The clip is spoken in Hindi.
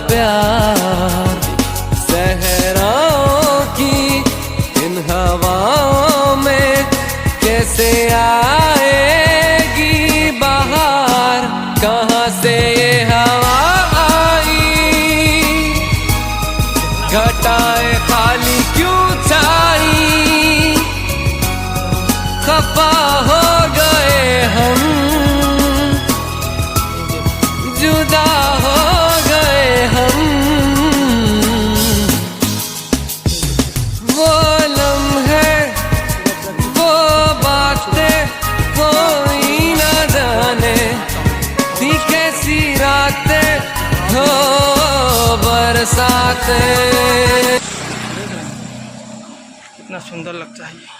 प्यार। सहराओं की इन हवाओं में कैसे आएगी बहार, कहाँ से ये हवा आई, घटाएं खाली क्यों छाई, खफा हो गए हम, जुदा हो गए हम। वो लम्हे, वो बातें कोई न जाने, थी कैसी रातें हो बरसातें। कितना सुंदर लगता है।